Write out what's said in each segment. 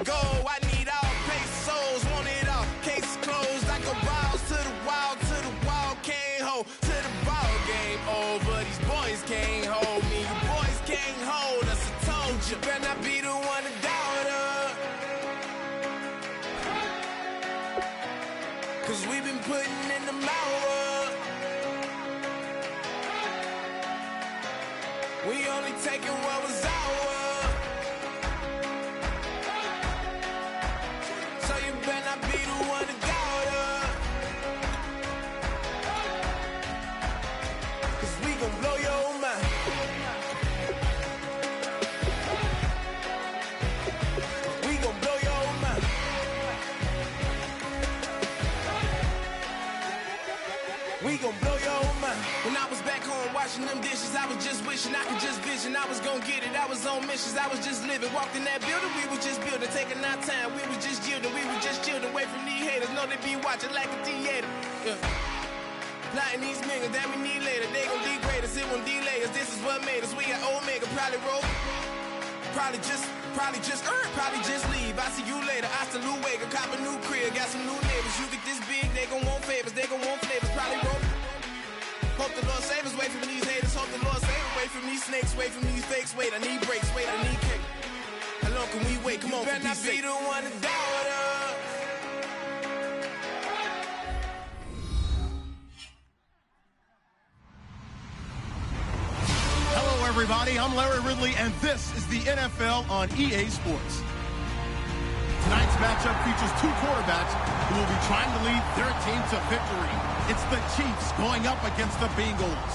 go. I need all pesos, want it all. Case closed, I go balls to the wall, can't hold. To the ball game over, these boys can't hold me. You boys can't hold us, I told you. Better not be the one to doubt us. Cause we've been putting in the hour. We only taking what was ours. So you better not be the one to doubt us. Cause we gon' blow your mind. We gon' blow your mind. We gon' blow your mind. When I was back home washing them dishes, I was just wishing I could just vision. I was gon' get it, I was on missions, I was just living. Walked in that building, we was just building, taking our time. We was just yielding, we was just chilling. Away from these haters, know they be watching like a theater. Plotting these niggas that we need later. They gon' degrade us, it won't delay us. This is what made us. We got Omega, probably roll. Probably just leave. I see you later. I still wake up, cop a new crib, got some new neighbors. You get this big, they gon' want favors, they gon' want flavors. Probably roll. Hope the Lord save us, wait from these haters. Hope the Lord save us, wait from these snakes, wait from these fakes. Wait, I need breaks, wait, I need cake. How long can we wait? Come on, better not be the one to doubt us. Hello, everybody. I'm Larry Ridley, and this is the NFL on EA Sports. Tonight's matchup features two quarterbacks who will be trying to lead their team to victory. It's the Chiefs going up against the Bengals.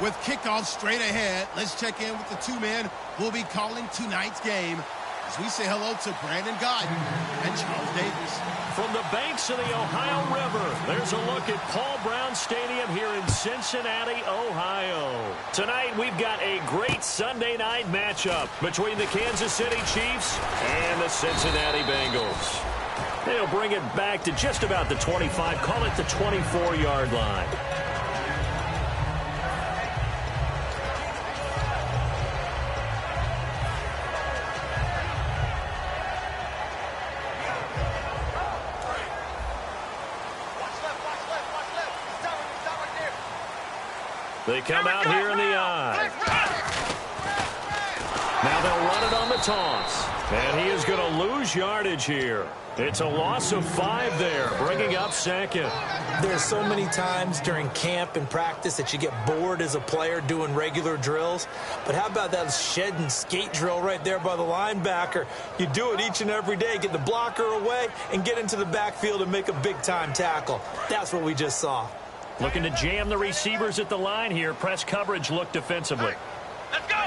With kickoff straight ahead, let's check in with the two men who will be calling tonight's game as we say hello to Brandon Gott and Charles Davis. From the banks of the Ohio River, there's a look at Paul Brown Stadium here in Cincinnati, Ohio. Tonight, we've got a great Sunday night matchup between the Kansas City Chiefs and the Cincinnati Bengals. They'll bring it back to just about the 25, call it the 24-yard line. They come out here in the eye. Now they'll run it on the toss. And he is going to lose yardage here. It's a loss of 5 there, bringing up second. There's so many times during camp and practice that you get bored as a player doing regular drills. But how about that shed and skate drill right there by the linebacker? You do it each and every day, get the blocker away, and get into the backfield and make a big-time tackle. That's what we just saw. Looking to jam the receivers at the line here. Press coverage look defensively. Let's go!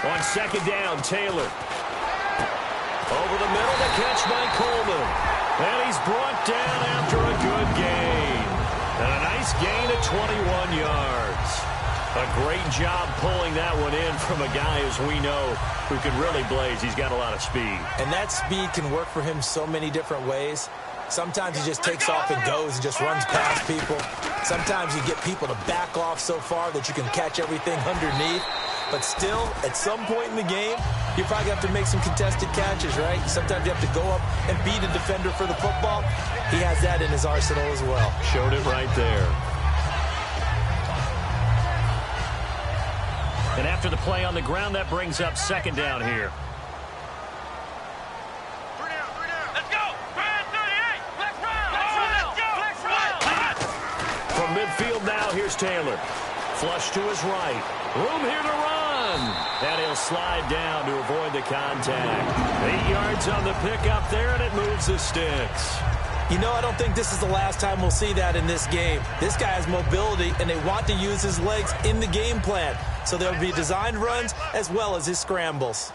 On second down, Taylor. Over the middle, the catch by Coleman. And he's brought down after a good gain. And a nice gain of 21 yards. A great job pulling that one in from a guy, as we know, who can really blaze. He's got a lot of speed. And that speed can work for him so many different ways. Sometimes he just takes off and goes and just runs past people. Sometimes you get people to back off so far that you can catch everything underneath. But still, at some point in the game, you probably have to make some contested catches, right? Sometimes you have to go up and beat a defender for the football. He has that in his arsenal as well. Showed it right there. And after the play on the ground, that brings up second down here. From midfield now, here's Taylor. Flush to his right. Room here to run. And he'll slide down to avoid the contact. 8 yards on the pickup there, and it moves the sticks. You know, I don't think this is the last time we'll see that in this game. This guy has mobility, and they want to use his legs in the game plan. So there'll be designed runs as well as his scrambles.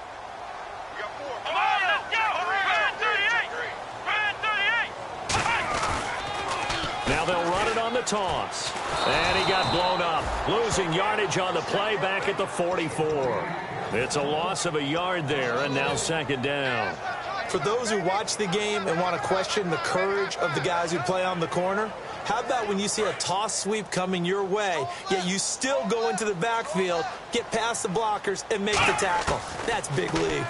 Now they'll run it on the toss. And he got blown up. Losing yardage on the play back at the 44. It's a loss of a yard there, and now second down. For those who watch the game and want to question the courage of the guys who play on the corner, how about when you see a toss sweep coming your way, yet you still go into the backfield, get past the blockers, and make the tackle? That's big league.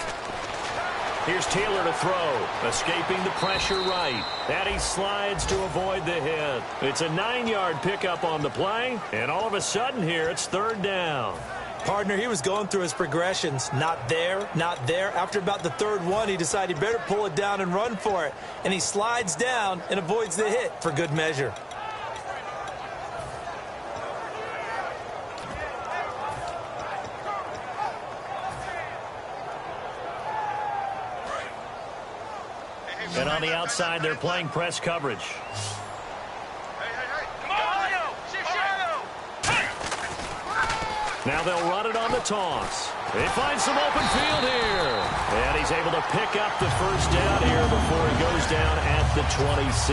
Here's Taylor to throw, escaping the pressure right. And he slides to avoid the hit. It's a 9-yard pickup on the play, and all of a sudden here, it's third down. Partner, he was going through his progressions. Not there, not there. After about the third one, he decided he better pull it down and run for it. And he slides down and avoids the hit for good measure. And on the outside, they're playing press coverage. Now they'll run it on the toss. They find some open field here. And he's able to pick up the first down here before he goes down at the 26.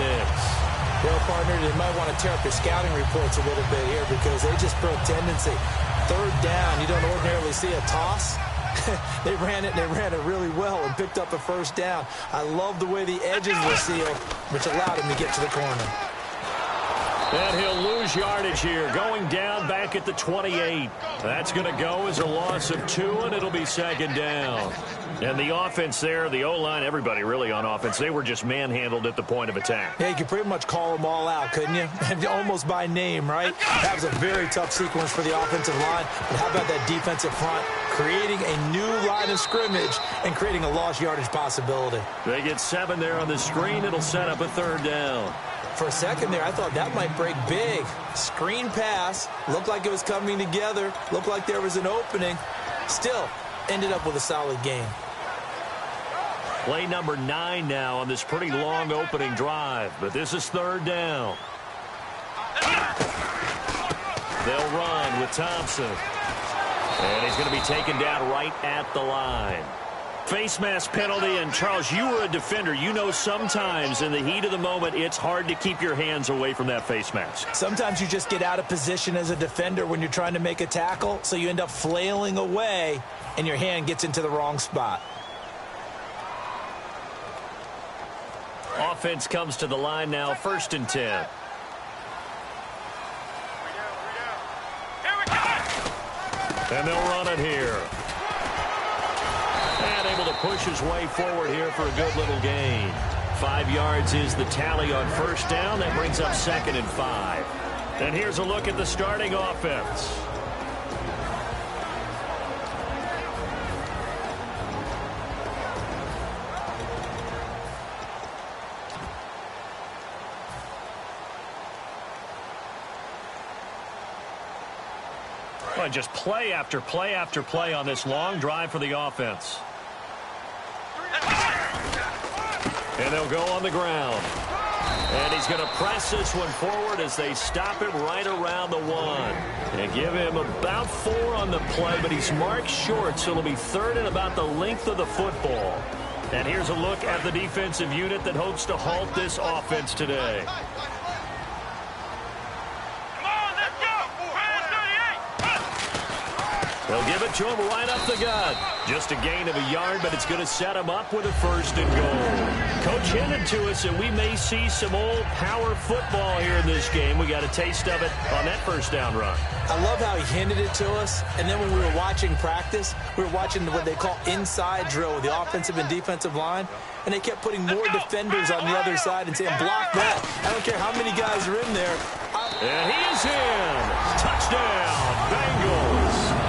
Well, partner, they might want to tear up their scouting reports a little bit here because they just broke tendency. Third down, you don't ordinarily see a toss. They ran it, and they ran it really well and picked up a first down. I love the way the edges were sealed, which allowed him to get to the corner. And he'll lose yardage here, going down back at the 28. That's going to go as a loss of 2, and it'll be second down. And the offense there, the O-line, everybody really on offense, they were just manhandled at the point of attack. Yeah, you could pretty much call them all out, couldn't you? Almost by name, right? That was a very tough sequence for the offensive line. But how about that defensive front creating a new line of scrimmage and creating a lost yardage possibility? They get 7 there on the screen. It'll set up a third down. For a second there, I thought that might break big. Screen pass. Looked like it was coming together. Looked like there was an opening. Still, ended up with a solid game. Play number 9 now on this pretty long opening drive. But this is third down. They'll run with Thompson. And he's going to be taken down right at the line. Face mask penalty, and Charles, you were a defender. You know sometimes in the heat of the moment, it's hard to keep your hands away from that face mask. Sometimes you just get out of position as a defender when you're trying to make a tackle, so you end up flailing away, and your hand gets into the wrong spot. Offense comes to the line now, 1st and 10. And they'll run it here. And able to push his way forward here for a good little gain. 5 yards is the tally on first down. That brings up 2nd and 5. And here's a look at the starting offense. Well, just play after play after play on this long drive for the offense. And they'll go on the ground. And he's going to press this one forward as they stop him right around the 1. And give him about 4 on the play, but he's marked short, so it'll be 3rd and about the length of the football. And here's a look at the defensive unit that hopes to halt this offense today. They'll give it to him right up the gut. Just a gain of a yard, but it's going to set him up with a 1st and goal. Coach hinted to us that we may see some old power football here in this game. We got a taste of it on that first down run. I love how he hinted it to us, and then when we were watching practice, we were watching what they call inside drill with the offensive and defensive line, and they kept putting more defenders on the other side and saying, block that. I don't care how many guys are in there. And he is in. Touchdown, Bengals.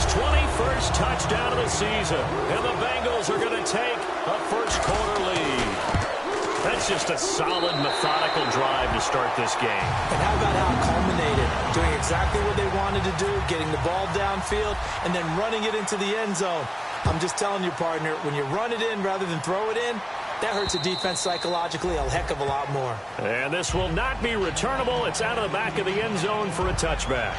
21st touchdown of the season, and the Bengals are going to take a first-quarter lead. That's just a solid, methodical drive to start this game. And how about how it culminated? Doing exactly what they wanted to do, getting the ball downfield, and then running it into the end zone. I'm just telling you, partner, when you run it in rather than throw it in, that hurts a defense psychologically a heck of a lot more. And this will not be returnable. It's out of the back of the end zone for a touchback.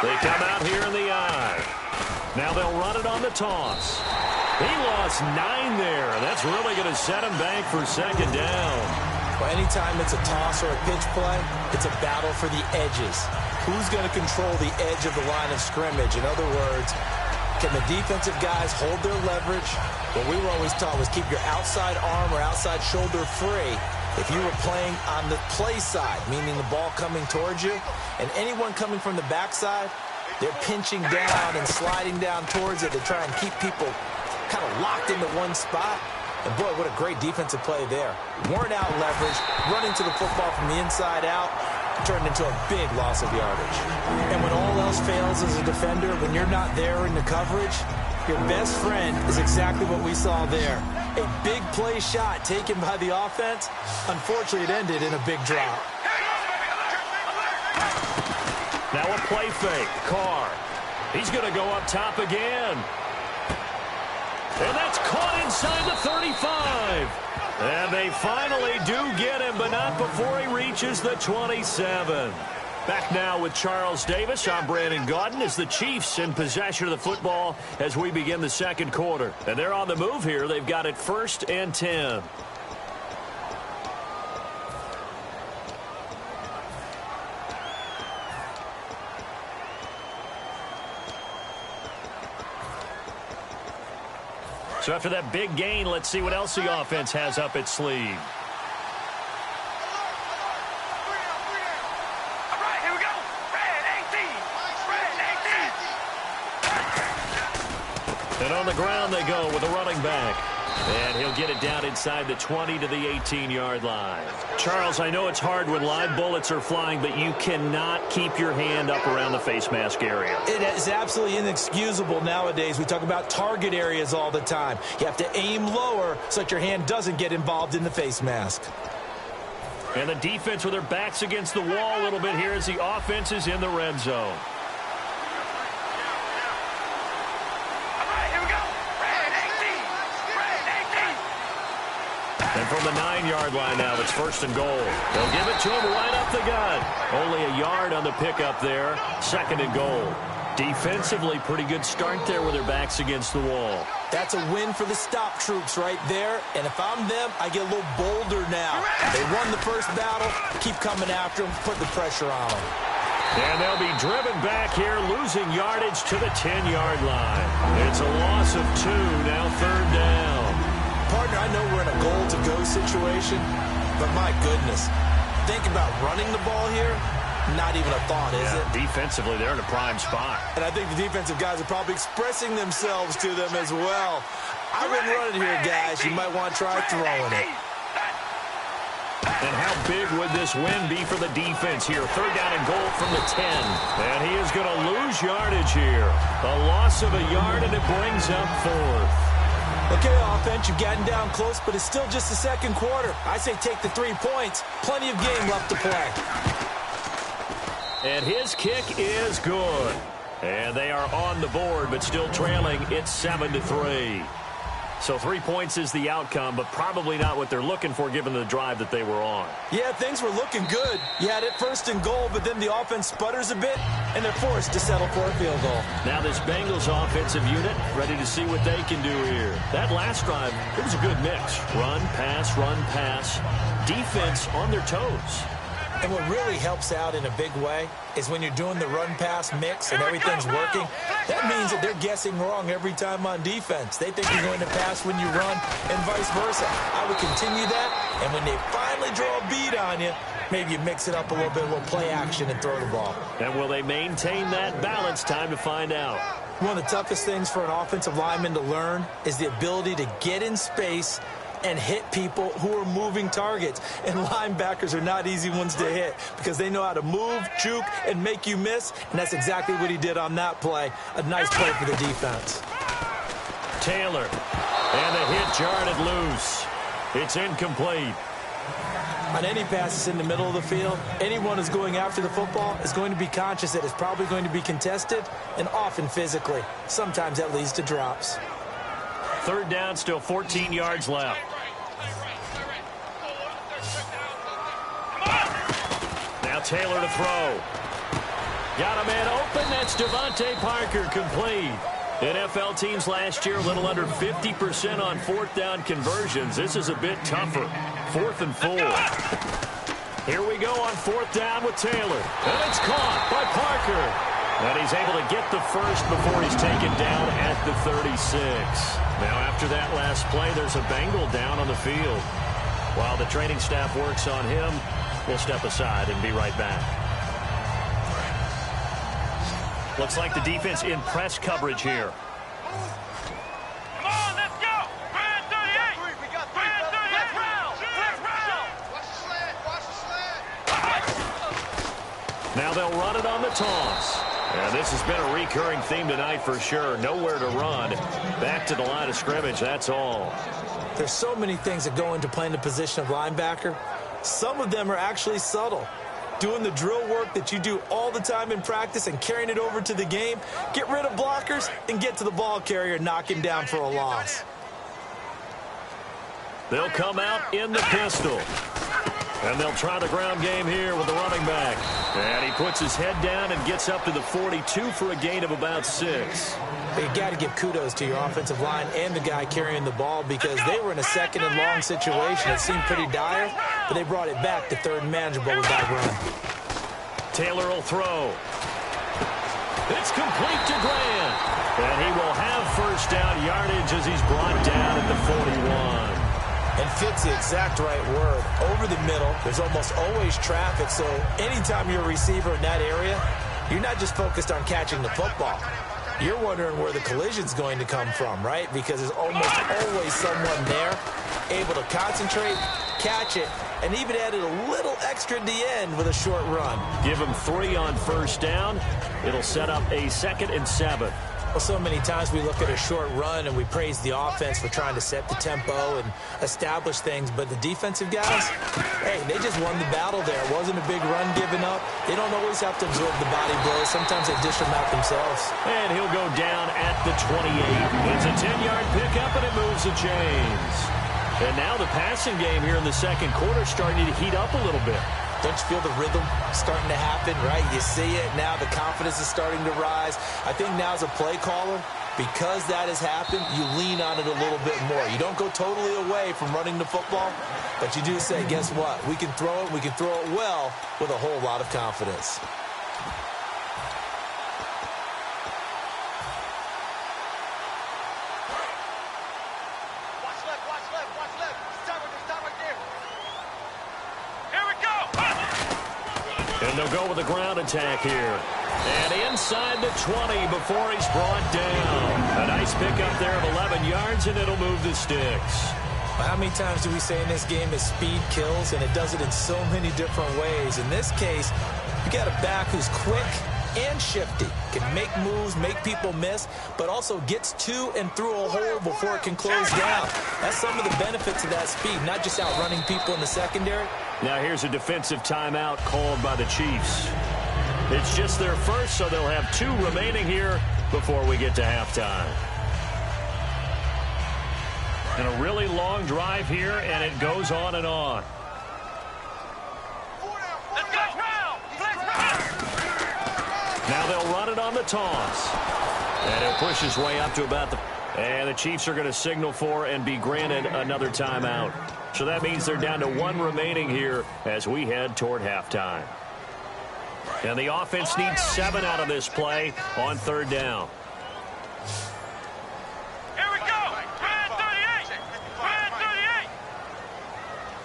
They come out here in the eye. Now they'll run it on the toss. He lost 9 there. That's really going to set him back for 2nd down. Well, anytime it's a toss or a pitch play, it's a battle for the edges. Who's going to control the edge of the line of scrimmage? In other words, Can the defensive guys hold their leverage? What we were always taught was keep your outside arm or outside shoulder free if you were playing on the play side, meaning the ball coming towards you. And anyone coming from the backside, they're pinching down and sliding down towards it to try and keep people kind of locked into one spot. And boy, what a great defensive play there. Weren't out leverage, running to the football from the inside out, turned into a big loss of yardage. And when all else fails as a defender, when you're not there in the coverage, your best friend is exactly what we saw there. A big play shot taken by the offense. Unfortunately, it ended in a big drop. Now a play fake. Carr. He's going to go up top again. And that's caught inside the 35. And they finally do get him, but not before he reaches the 27. Back now with Charles Davis. I'm Brandon Gaudin as the Chiefs in possession of the football as we begin the second quarter. And they're on the move here. They've got it 1st and 10. So after that big gain, let's see what else the offense has up its sleeve. And on the ground they go with a running back. And he'll get it down inside the 20 to the 18-yard line. Charles, I know it's hard when live bullets are flying, but you cannot keep your hand up around the face mask area. It is absolutely inexcusable nowadays. We talk about target areas all the time. You have to aim lower so that your hand doesn't get involved in the face mask. And the defense with their backs against the wall a little bit here as the offense is in the red zone. And from the 9-yard line now, it's 1st and goal. They'll give it to him right up the gut. Only a yard on the pickup there. 2nd and goal. Defensively, pretty good start there with their backs against the wall. That's a win for the stop troops right there. And if I'm them, I get a little bolder now. They won the first battle. Keep coming after them. Put the pressure on them. And they'll be driven back here, losing yardage to the 10-yard line. It's a loss of 2, now 3rd down. Partner, I know we're in a goal-to-go situation, but my goodness, think about running the ball here, not even a thought, is it? Defensively, they're in a prime spot. And I think the defensive guys are probably expressing themselves to them as well. I've been running here, guys. You might want to try throwing it. And how big would this win be for the defense here? 3rd down and goal from the 10. And he is going to lose yardage here. A loss of a yard, and it brings up 4th. Okay, offense, you've gotten down close, but it's still just the second quarter. I say take the 3 points. Plenty of game left to play. And his kick is good. And they are on the board, but still trailing. It's 7-3. So 3 points is the outcome, but probably not what they're looking for given the drive that they were on. Yeah, things were looking good. You had it 1st and goal, but then the offense sputters a bit, and they're forced to settle for a field goal. Now this Bengals offensive unit ready to see what they can do here. That last drive, it was a good mix. Run, pass, defense on their toes. And what really helps out in a big way is when you're doing the run-pass mix and everything's working, that means that they're guessing wrong every time on defense. They think you're going to pass when you run and vice versa. I would continue that, and when they finally draw a bead on you, maybe you mix it up a little bit, a little play action and throw the ball. And will they maintain that balance? Time to find out. One of the toughest things for an offensive lineman to learn is the ability to get in space and hit people who are moving targets. And linebackers are not easy ones to hit because they know how to move, juke, and make you miss. And that's exactly what he did on that play. A nice play for the defense. Taylor. And the hit jarred it loose. It's incomplete. On any passes in the middle of the field, anyone who's going after the football is going to be conscious that it's probably going to be contested and often physically. Sometimes that leads to drops. 3rd down, still 14 yards left. Now Taylor to throw. Got a man open. That's Devontae Parker, complete. NFL teams last year a little under 50% on 4th down conversions. This is a bit tougher. 4th and 4. Here we go on 4th down with Taylor. And it's caught by Parker. And he's able to get the first before he's taken down at at the 36. Now, after that last play, there's a Bengal down on the field. While the training staff works on him, we'll step aside and be right back. Looks like the defense in press coverage here. Come on, let's go! 338! We got 338! Let's round! Watch the sled! Watch the sled! Now they'll run it on the toss. And this has been a recurring theme tonight for sure. Nowhere to run. Back to the line of scrimmage, that's all. There's so many things that go into playing the position of linebacker. Some of them are actually subtle. Doing the drill work that you do all the time in practice and carrying it over to the game. Get rid of blockers and get to the ball carrier and knock him down for a loss. They'll come out in the pistol. And they'll try the ground game here with the running back. And he puts his head down and gets up to the 42 for a gain of about 6. You got to give kudos to your offensive line and the guy carrying the ball because they were in a second and long situation. It seemed pretty dire, but they brought it back to third and manageable with that run. Taylor will throw. It's complete to Grant. And he will have first down yardage as he's brought down at the 41. And fits the exact right word. Over the middle, there's almost always traffic, so anytime you're a receiver in that area, you're not just focused on catching the football. You're wondering where the collision's going to come from, right? Because there's almost always someone there able to concentrate, catch it, and even added a little extra at the end with a short run. Give him 3 on first down. It'll set up a 2nd and 7. Well, so many times we look at a short run and we praise the offense for trying to set the tempo and establish things, but the defensive guys, hey, they just won the battle there. It wasn't a big run given up. They don't always have to absorb the body blows. Sometimes they dish them out themselves. And he'll go down at the 28. It's a 10-yard pickup, and it moves the chains. And now the passing game here in the second quarter is starting to heat up a little bit. Don't you feel the rhythm starting to happen, right? You see it. Now the confidence is starting to rise. I think now as a play caller, because that has happened, you lean on it a little bit more. You don't go totally away from running the football, but you do say, guess what? We can throw it. We can throw it well with a whole lot of confidence. And they'll go with a ground attack here. And inside the 20 before he's brought down. A nice pickup there of 11 yards, and it'll move the sticks. How many times do we say in this game that speed kills, and it does it in so many different ways? In this case, you got a back who's quick and shifty, can make moves, make people miss, but also gets to and through a hole before it can close down. That's some of the benefits of that speed, not just outrunning people in the secondary. Now here's a defensive timeout called by the Chiefs. It's just their first, so they'll have 2 remaining here before we get to halftime. And a really long drive here, and it goes on and on. Let's go! Now they'll run it on the toss. And he'll push his way up to about the... And the Chiefs are going to signal for and be granted another timeout. So that means they're down to 1 remaining here as we head toward halftime. And the offense needs 7 out of this play on 3rd down. Here we go! 338! 338!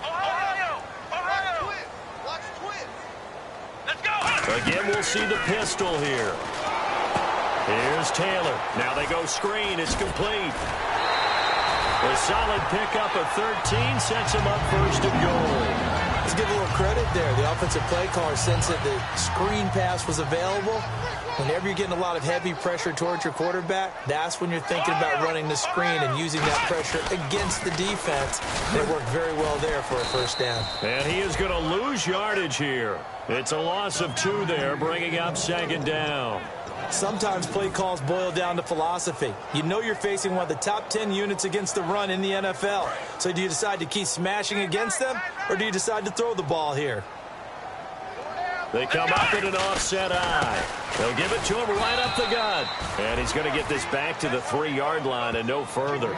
Ohio! Watch twins! Let's go! Again, we'll see the pistol here. Here's Taylor. Now they go screen. It's complete. A solid pickup of 13 sets him up 1st and goal. Let's give a little credit there. The offensive play caller sensed that the screen pass was available. Whenever you're getting a lot of heavy pressure towards your quarterback, that's when you're thinking about running the screen and using that pressure against the defense. It worked very well there for a 1st down. And he is going to lose yardage here. It's a loss of 2 there, bringing up 2nd down. Sometimes play calls boil down to philosophy. You know you're facing one of the top 10 units against the run in the NFL. So do you decide to keep smashing against them, or do you decide to throw the ball here? They come up in an offset eye. They'll give it to him right up the gut. And he's going to get this back to the 3-yard line and no further.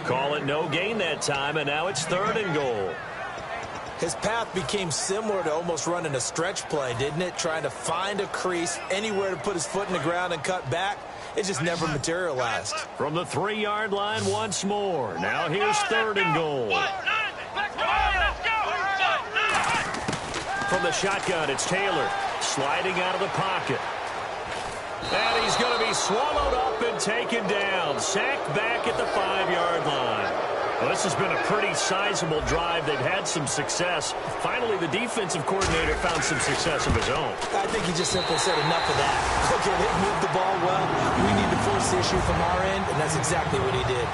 Call it no gain that time, and now it's 3rd and goal. His path became similar to almost running a stretch play, didn't it? Trying to find a crease, anywhere to put his foot in the ground and cut back. it just never materialized. From the 3-yard line once more. Now here's 3rd and goal. From the shotgun, it's Taylor sliding out of the pocket. And he's going to be swallowed up and taken down. Sacked back at the 5-yard line. Well, this has been a pretty sizable drive. They've had some success. Finally, the defensive coordinator found some success of his own. I think he just simply said enough of that. Okay, they moved the ball well. We need to force the issue from our end, and that's exactly what he did.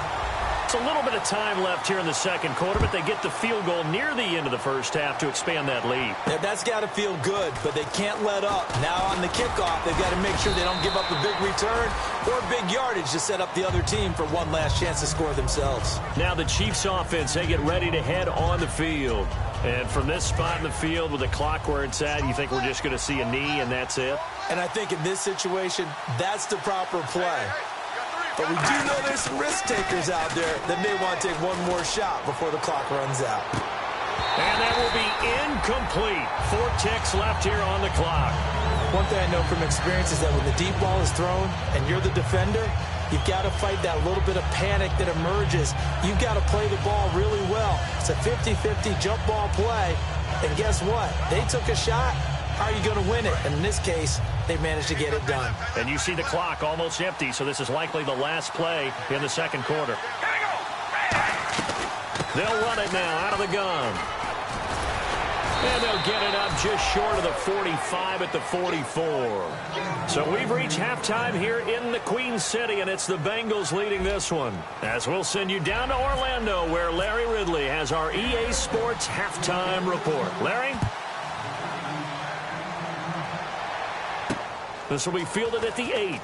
It's a little bit of time left here in the second quarter, but they get the field goal near the end of the first half to expand that lead. Yeah, that's got to feel good, but they can't let up. Now on the kickoff, they've got to make sure they don't give up a big return or big yardage to set up the other team for one last chance to score themselves. Now the Chiefs offense, they get ready to head on the field. And from this spot in the field with the clock where it's at, you think we're just going to see a knee and that's it? And I think in this situation, that's the proper play. But we do know there's some risk takers out there that may want to take one more shot before the clock runs out. And that will be incomplete. 4 ticks left here on the clock. One thing I know from experience is that when the deep ball is thrown and you're the defender, you've got to fight that little bit of panic that emerges. You've got to play the ball really well. It's a 50-50 jump ball play. And guess what? They took a shot. How are you going to win it? And in this case, they managed to get it done. And you see the clock almost empty, so this is likely the last play in the second quarter. They'll run it now out of the gun. And they'll get it up just short of the 45 at the 44. So we've reached halftime here in the Queen City, and it's the Bengals leading this one. As we'll send you down to Orlando, where Larry Ridley has our EA Sports halftime report. Larry? This will be fielded at the 8.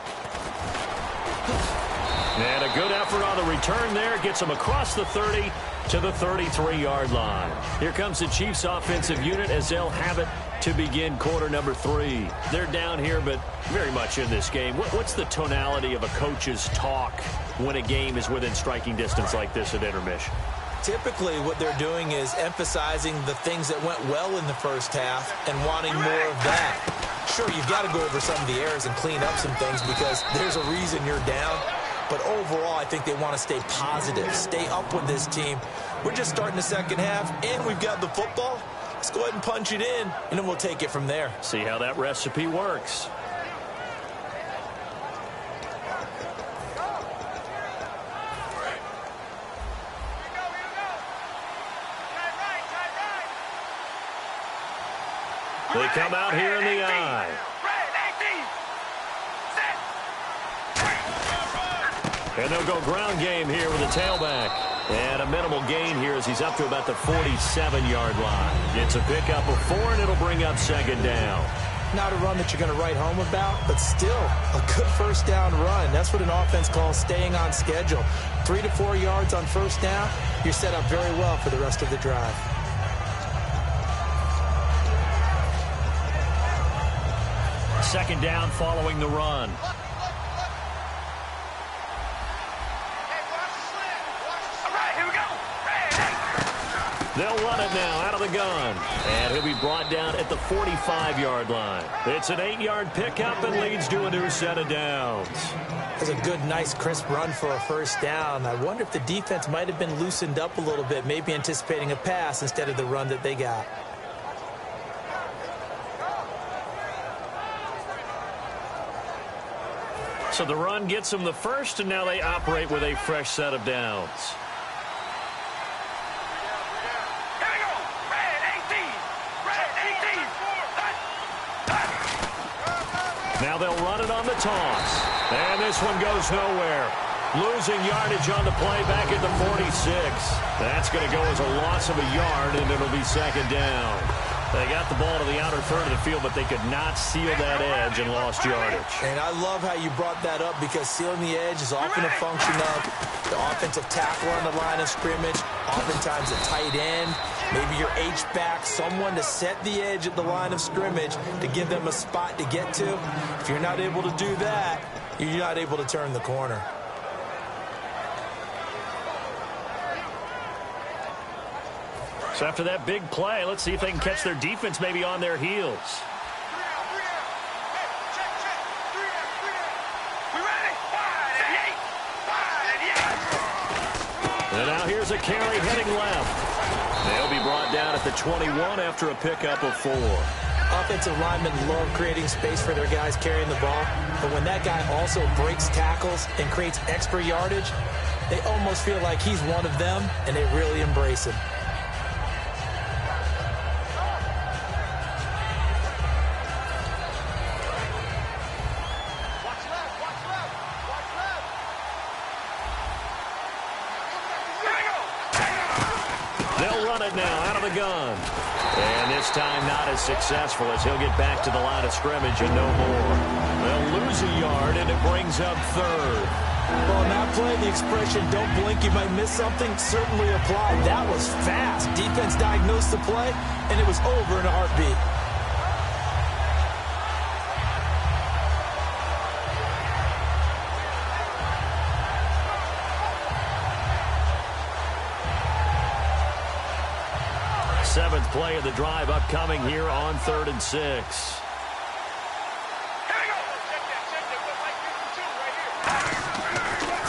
And a good effort on the return there. Gets them across the 30 to the 33-yard line. Here comes the Chiefs offensive unit as they'll have it to begin quarter number 3. They're down here, but very much in this game. What's the tonality of a coach's talk when a game is within striking distance like this at intermission? Typically, what they're doing is emphasizing the things that went well in the first half and wanting more of that. Sure, you've got to go over some of the errors and clean up some things because there's a reason you're down. But overall, I think they want to stay positive, stay up with this team. We're just starting the second half, and we've got the football. Let's go ahead and punch it in, and then we'll take it from there. See how that recipe works. They come out here in the eye. And they'll go ground game here with a tailback. And a minimal gain here as he's up to about the 47-yard line. It's a pickup of 4, and it'll bring up second down. Not a run that you're going to write home about, but still a good first down run. That's what an offense calls staying on schedule. 3 to 4 yards on first down, you're set up very well for the rest of the drive. Second down following the run. They'll run it now out of the gun. And he'll be brought down at the 45-yard line. It's an 8-yard pickup and leads to a new set of downs. That's a good, nice, crisp run for a first down. I wonder if the defense might have been loosened up a little bit, maybe anticipating a pass instead of the run that they got. So the run gets them the first, and now they operate with a fresh set of downs. Now they'll run it on the toss. And this one goes nowhere. Losing yardage on the play back at the 46. That's going to go as a loss of a yard, and it'll be second down. They got the ball to the outer third of the field, but they could not seal that edge and lost yardage. And I love how you brought that up because sealing the edge is often a function of the offensive tackle on the line of scrimmage, oftentimes a tight end, maybe your H-back, someone to set the edge at the line of scrimmage to give them a spot to get to. If you're not able to do that, you're not able to turn the corner. So after that big play, let's see if they can catch their defense maybe on their heels. And now here's a carry heading left. They'll be brought down at the 21 after a pickup of 4. Offensive linemen love creating space for their guys carrying the ball, but when that guy also breaks tackles and creates extra yardage, they almost feel like he's one of them, and they really embrace him. They'll run it now out of the gun. And this time not as successful as he'll get back to the line of scrimmage and no more. They'll lose a yard, and it brings up 3rd. Well, on that play, the expression, don't blink, you might miss something, certainly applied. That was fast. Defense diagnosed the play, and it was over in a heartbeat. Seventh play of the drive upcoming here on 3rd and 6.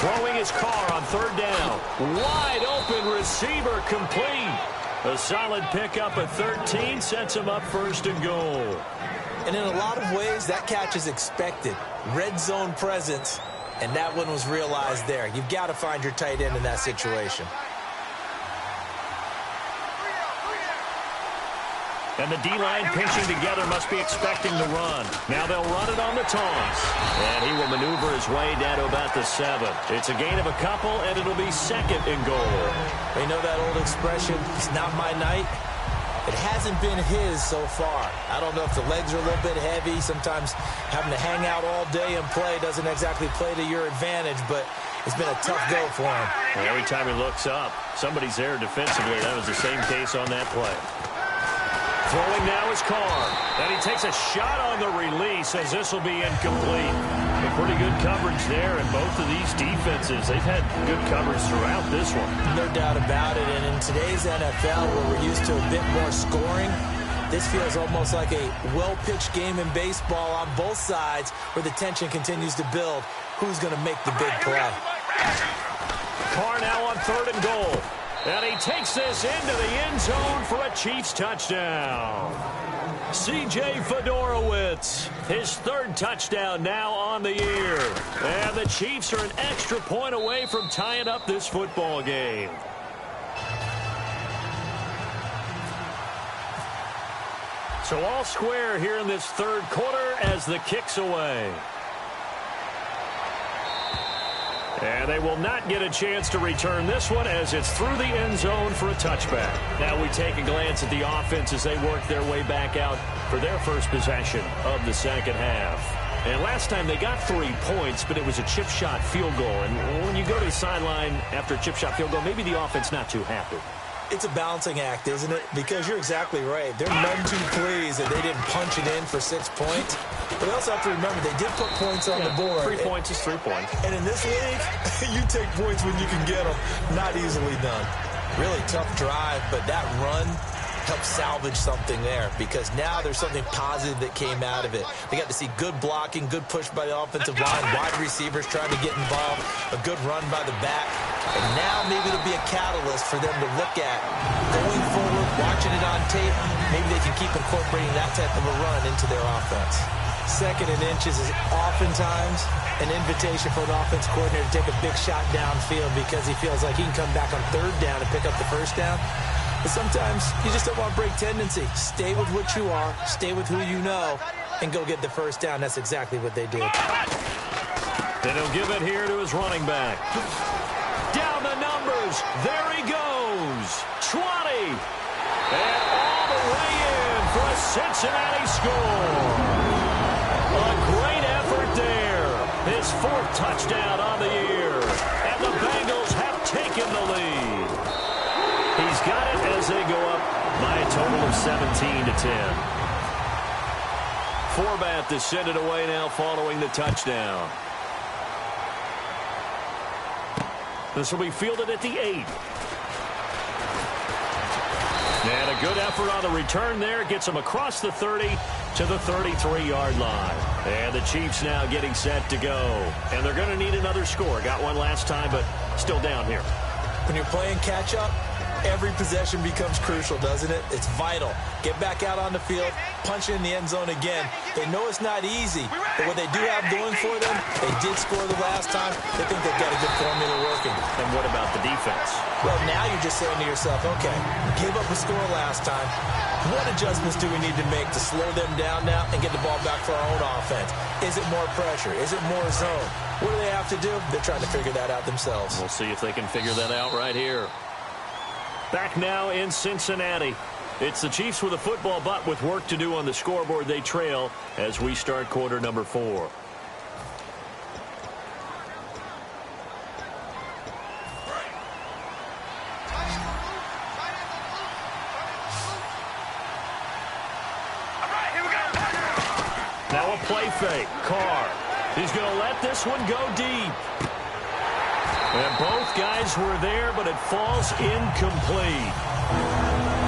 Throwing his car on 3rd down. Wide open receiver complete. A solid pickup at 13 sets him up 1st and goal. And in a lot of ways, that catch is expected. Red zone presence, and that one was realized there. You've got to find your tight end in that situation. And the D-line pinching together must be expecting the run. Now they'll run it on the toss. And he will maneuver his way down to about the 7. It's a gain of a couple, and it'll be 2nd and goal. You know that old expression, it's not my night? It hasn't been his so far. I don't know if the legs are a little bit heavy. Sometimes having to hang out all day and play doesn't exactly play to your advantage, but it's been a tough go for him. And every time he looks up, somebody's there defensively. That was the same case on that play. Throwing now is Carr. And he takes a shot on the release as this will be incomplete. A pretty good coverage there, and both of these defenses, they've had good coverage throughout this one. No doubt about it, and in today's NFL, where we're used to a bit more scoring, this feels almost like a well-pitched game in baseball on both sides where the tension continues to build. Who's going to make the big play? Carr now on 3rd and goal. And he takes this into the end zone for a Chiefs touchdown. C.J. Fedorowicz, his 3rd touchdown now on the year. And the Chiefs are an extra point away from tying up this football game. So all square here in this 3rd quarter as the kick's away. And they will not get a chance to return this one as it's through the end zone for a touchback. Now we take a glance at the offense as they work their way back out for their first possession of the 2nd half. And last time they got 3 points, but it was a chip shot field goal. And when you go to the sideline after a chip shot field goal, maybe the offense not too happy. It's a balancing act, isn't it? Because you're exactly right. They're none too pleased that they didn't punch it in for 6 points. But they also have to remember they did put points on the board. 3 points is 3 points. And in this league, you take points when you can get them. Not easily done. Really tough drive, but that run helped salvage something there because now there's something positive that came out of it. They got to see good blocking, good push by the offensive line, wide receivers trying to get involved, a good run by the back. And now maybe it'll be a catalyst for them to look at going forward, watching it on tape. Maybe they can keep incorporating that type of a run into their offense. 2nd and inches is oftentimes an invitation for an offense coordinator to take a big shot downfield because he feels like he can come back on 3rd down and pick up the 1st down. But sometimes you just don't want to break tendency. Stay with what you are, stay with who you know, and go get the 1st down. That's exactly what they did. And he'll give it here to his running back. Down the numbers. There he goes. 20. And all the way in for a Cincinnati score. A great effort there. His 4th touchdown on the year. And the Bengals have taken the lead. He's got it as they go up by a total of 17-10. Forbath to send it away now following the touchdown. This will be fielded at the 8. And a good effort on the return there. Gets him across the 30 to the 33-yard line. And the Chiefs now getting set to go. And they're going to need another score. Got one last time, but still down here. When you're playing catch-up, every possession becomes crucial, doesn't it? It's vital. Get back out on the field, punch it in the end zone again. They know it's not easy, but what they do have going for them, they did score the last time. They think they've got a good formula working. And what about the defense? Well, now you're just saying to yourself, okay, gave up a score last time. What adjustments do we need to make to slow them down now and get the ball back for our own offense? Is it more pressure? Is it more zone? What do they have to do? They're trying to figure that out themselves. We'll see if they can figure that out right here. Back now in Cincinnati. It's the Chiefs with a football, but with work to do on the scoreboard, they trail as we start quarter number 4. Now a play fake. Carr. He's going to let this one go deep. And both guys were there, but it falls incomplete.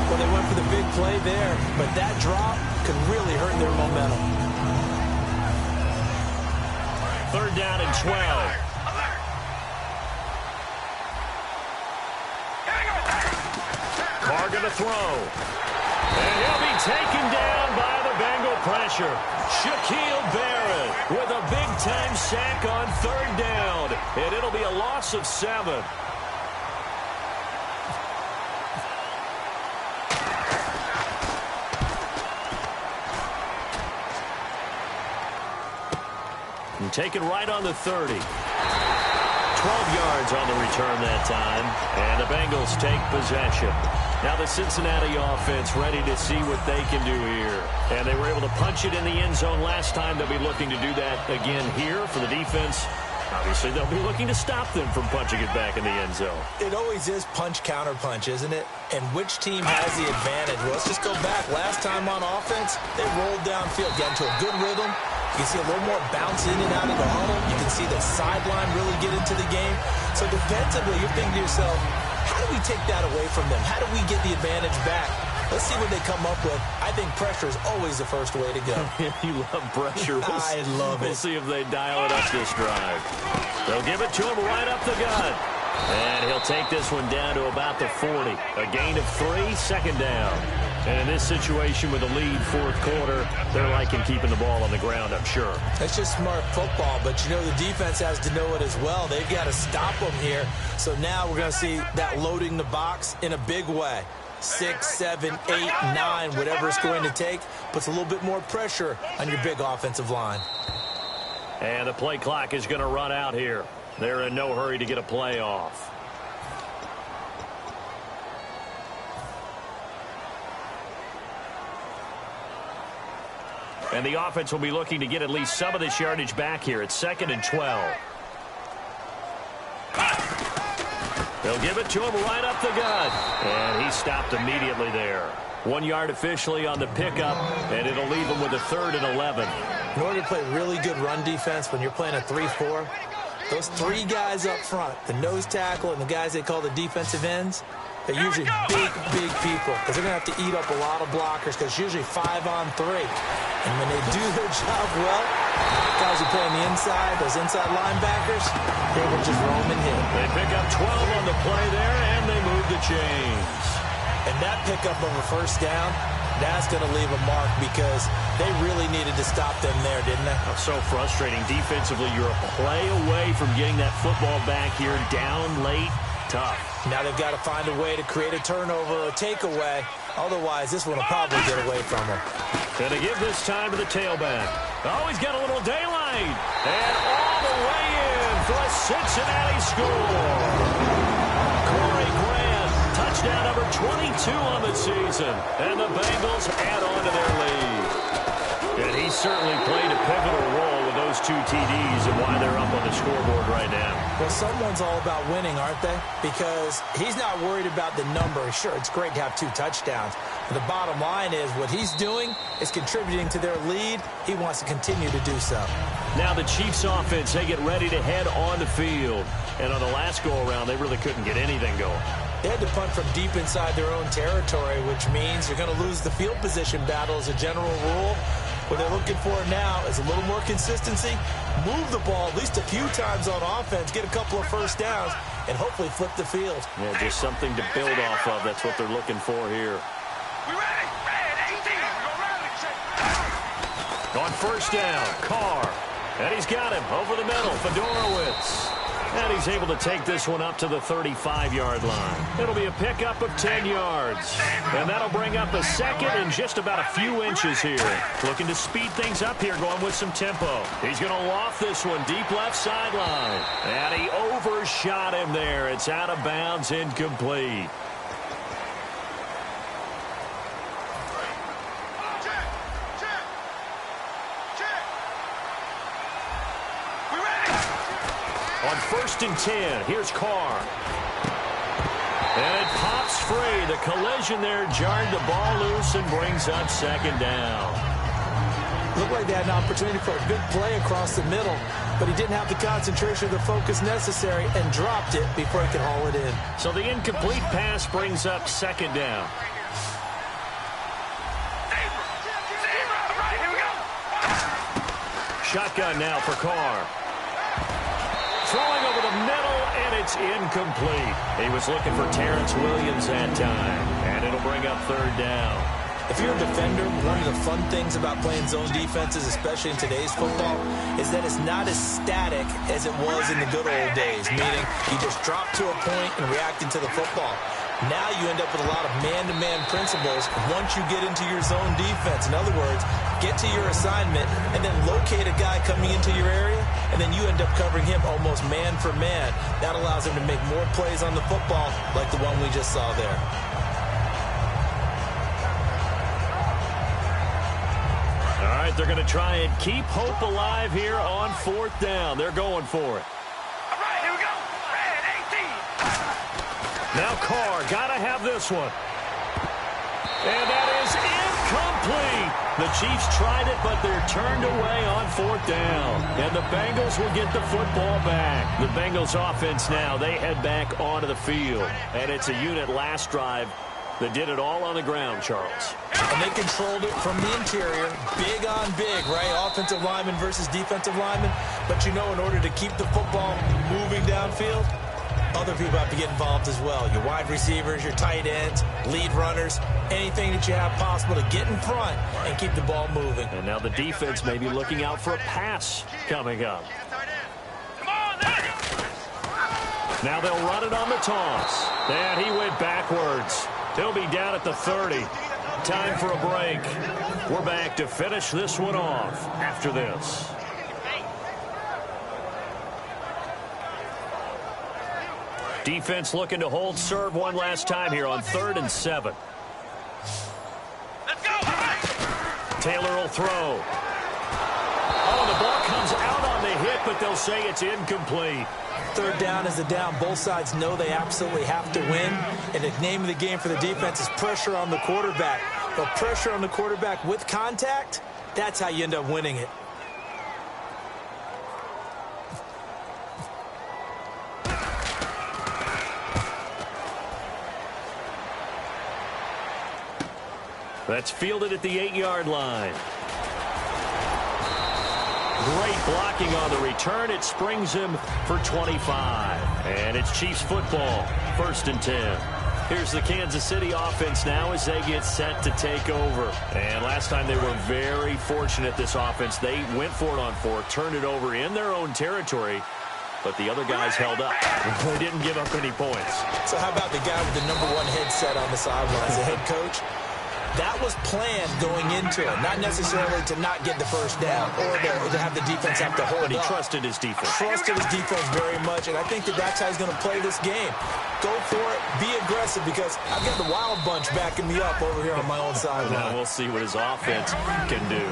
Well, they went for the big play there, but that drop could really hurt their momentum. 3rd down and 12. Carr going to throw. And he'll be taken down by the Bengal pressure. Shaquille Barrett with a big-time sack on 3rd down. And it'll be a loss of 7. And taken right on the 30. 12 yards on the return that time. And the Bengals take possession. Now the Cincinnati offense ready to see what they can do here. And they were able to punch it in the end zone last time. They'll be looking to do that again here for the defense. Obviously, they'll be looking to stop them from punching it back in the end zone. It always is punch-counter-punch, isn't it? And which team has the advantage? Well, let's just go back. Last time on offense, they rolled downfield, got into a good rhythm. You can see a little more bounce in and out of the huddle. You can see the sideline really get into the game. So defensively, you're thinking to yourself, how do we take that away from them? How do we get the advantage back? Let's see what they come up with. I think pressure is always the first way to go. You love pressure. I love it. We'll see if they dial it up this drive. They'll give it to him right up the gut. And he'll take this one down to about the 40. A gain of 3, 2nd down. And in this situation with a lead 4th quarter, they're liking keeping the ball on the ground, I'm sure. That's just smart football, but you know the defense has to know it as well. They've got to stop them here. So now we're going to see that loading the box in a big way. 6, 7, 8, 9, whatever it's going to take, puts a little bit more pressure on your big offensive line. And the play clock is going to run out here. They're in no hurry to get a play off. And the offense will be looking to get at least some of this yardage back here. It's 2nd and 12. They'll give it to him right up the gut. And he stopped immediately there. 1 yard officially on the pickup, and it'll leave him with a 3rd and 11. In order to play really good run defense when you're playing a 3-4, those 3 guys up front, the nose tackle and the guys they call the defensive ends, they're usually big people because they're going to have to eat up a lot of blockers because it's usually 5-on-3. And when they do their job well, guys who play on the inside, those inside linebackers, they will just roam and hit. They pick up 12 on the play there, and they move the chains. And that pickup of a 1st down, that's going to leave a mark because they really needed to stop them there, didn't they? Oh, so frustrating. Defensively, you're a play away from getting that football back here down late. Tough. Now they've got to find a way to create a turnover or a takeaway. Otherwise, this one will probably get away from them. And to give this time to the tailback. Oh, he's got a little daylight. And all the way in for a Cincinnati score. Corey Grant, touchdown number 22 on the season. And the Bengals add on to their lead. And he certainly played a pivotal role with those 2 TDs and why they're up on the scoreboard right now. Well, someone's all about winning, aren't they? Because he's not worried about the number. Sure, it's great to have 2 touchdowns. But the bottom line is what he's doing is contributing to their lead. He wants to continue to do so. Now the Chiefs offense, they get ready to head on the field. And on the last go-around, they really couldn't get anything going. They had to punt from deep inside their own territory, which means you're going to lose the field position battle as a general rule. What they're looking for now is a little more consistency, move the ball at least a few times on offense, get a couple of first downs, and hopefully flip the field. Yeah, just something to build off of. That's what they're looking for here. We ready? Red 18. On first down, Carr. And he's got him over the middle, Fedorowicz. And he's able to take this one up to the 35-yard line. It'll be a pickup of 10 yards. And that'll bring up a second and just about a few inches here. Looking to speed things up here, going with some tempo. He's going to loft this one deep left sideline. And he overshot him there. It's out of bounds, incomplete. On first and 10, here's Carr. And it pops free. The collision there jarred the ball loose and brings up second down. Looked like they had an opportunity for a big play across the middle, but he didn't have the concentration or the focus necessary and dropped it before he could haul it in. So the incomplete pass brings up second down. Shotgun now for Carr. Throwing over the middle, and it's incomplete. He was looking for Terrence Williams that time, and it'll bring up third down. If you're a defender, one of the fun things about playing zone defenses, especially in today's football, is that it's not as static as it was in the good old days, meaning you just drop to a point and react into the football. Now you end up with a lot of man-to-man principles once you get into your zone defense. In other words, get to your assignment and then locate a guy coming into your area, and then you end up covering him almost man for man. That allows him to make more plays on the football like the one we just saw there. All right, they're going to try and keep hope alive here on fourth down. They're going for it. All right, here we go. Red 18. Now Carr, got to have this one. And that is incomplete. The Chiefs tried it, but they're turned away on fourth down. And the Bengals will get the football back. The Bengals offense now, they head back onto the field. And it's a unit last drive that did it all on the ground, Charles. And they controlled it from the interior, big on big, right? Offensive lineman versus defensive lineman. But you know, in order to keep the football moving downfield, other people have to get involved as well. Your wide receivers, your tight ends, lead runners, anything that you have possible to get in front and keep the ball moving. And now the defense may be looking out for a pass coming up. Come on, Now they'll run it on the toss. And he went backwards. He'll be down at the 30. Time for a break. We're back to finish this one off after this. Defense looking to hold serve one last time here on 3rd and 7. Let's go. Taylor will throw. Oh, the ball comes out on the hit, but they'll say it's incomplete. Third down is the down. Both sides know they absolutely have to win. And the name of the game for the defense is pressure on the quarterback. But pressure on the quarterback with contact, that's how you end up winning it. That's fielded at the 8-yard line. Great blocking on the return. It springs him for 25. And it's Chiefs football, 1st and 10. Here's the Kansas City offense now as they get set to take over. And last time they were very fortunate, this offense. They went for it on 4, turned it over in their own territory, but the other guys held up. They didn't give up any points. So how about the guy with the #1 headset on the sidelines, the head coach? That was planned going into it, not necessarily to not get the first down or to have the defense have to hold But he up. trusted his defense. Trusted his defense very much, and I think that's how he's going to play this game. Go for it, be aggressive, because I've got the wild bunch backing me up over here on my own Now sideline. we'll see what his offense can do.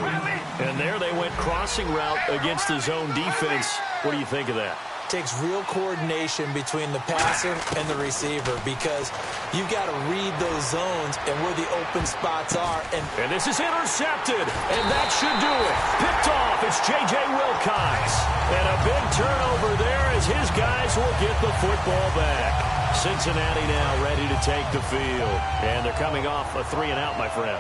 And there they went crossing route against the zone defense. What do you think of that? Takes real coordination between the passer and the receiver, because you've got to read those zones and where the open spots are. And this is intercepted, and that should do it. Picked off, it's J.J. Wilcox. And a big turnover there as his guys will get the football back. Cincinnati now ready to take the field. And they're coming off a 3-and-out, my friend.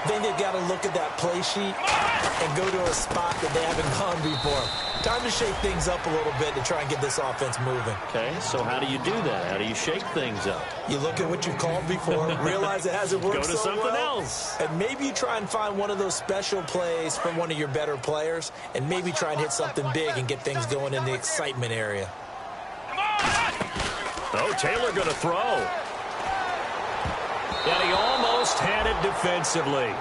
Then they've got to look at that play sheet and go to a spot that they haven't gone before. Time to shake things up a little bit to try and get this offense moving. Okay, so how do you do that? How do you shake things up? You look at what you've called before, realize it hasn't worked so well. Go to something else. And maybe you try and find one of those special plays from one of your better players, and maybe try and hit something big and get things going in the excitement area. Oh, Taylor going to throw. And he almost had it defensively.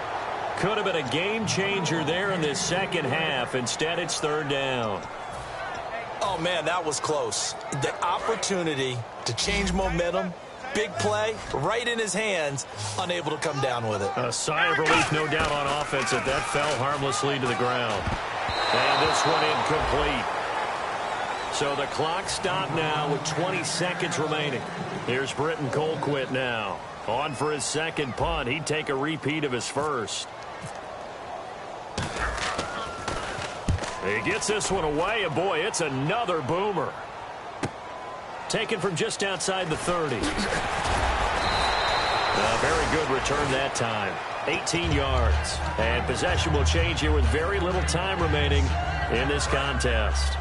Could have been a game changer there in this second half. Instead, it's third down. Oh, man, that was close. The opportunity to change momentum, big play, right in his hands, unable to come down with it. A sigh of relief, no doubt, on offense that fell harmlessly to the ground. And this one incomplete. So the clock stopped now with 20 seconds remaining. Here's Britton Colquitt now. On for his second punt. He'd take a repeat of his first. He gets this one away, and boy, it's another boomer. Taken from just outside the 30. A very good return that time. 18 yards. And possession will change here with very little time remaining in this contest.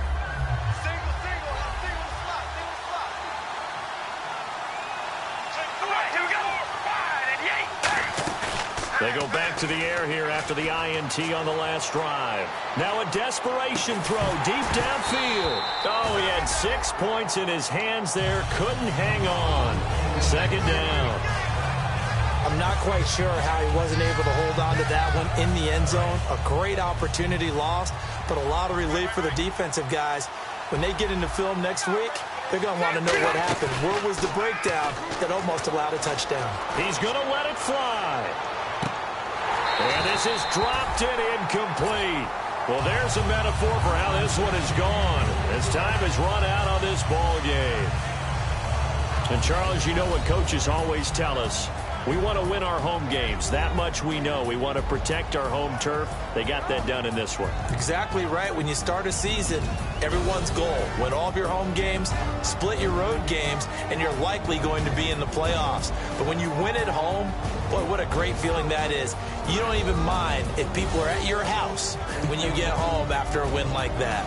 They go back to the air here after the INT on the last drive. Now a desperation throw deep downfield. Oh, he had 6 points in his hands there. Couldn't hang on. Second down. I'm not quite sure how he wasn't able to hold on to that one in the end zone. A great opportunity lost, but a lot of relief for the defensive guys. When they get into film next week, they're going to want to know what happened. Where was the breakdown that almost allowed a touchdown? He's going to let it fly. And this is dropped and incomplete. Well, there's a metaphor for how this one is gone. As time has run out on this ball game. And, Charles, you know what coaches always tell us. We want to win our home games. That much we know. We want to protect our home turf. They got that done in this one. Exactly right. When you start a season, everyone's goal, win all of your home games, split your road games, and you're likely going to be in the playoffs. But when you win at home, boy, what a great feeling that is. You don't even mind if people are at your house when you get home after a win like that.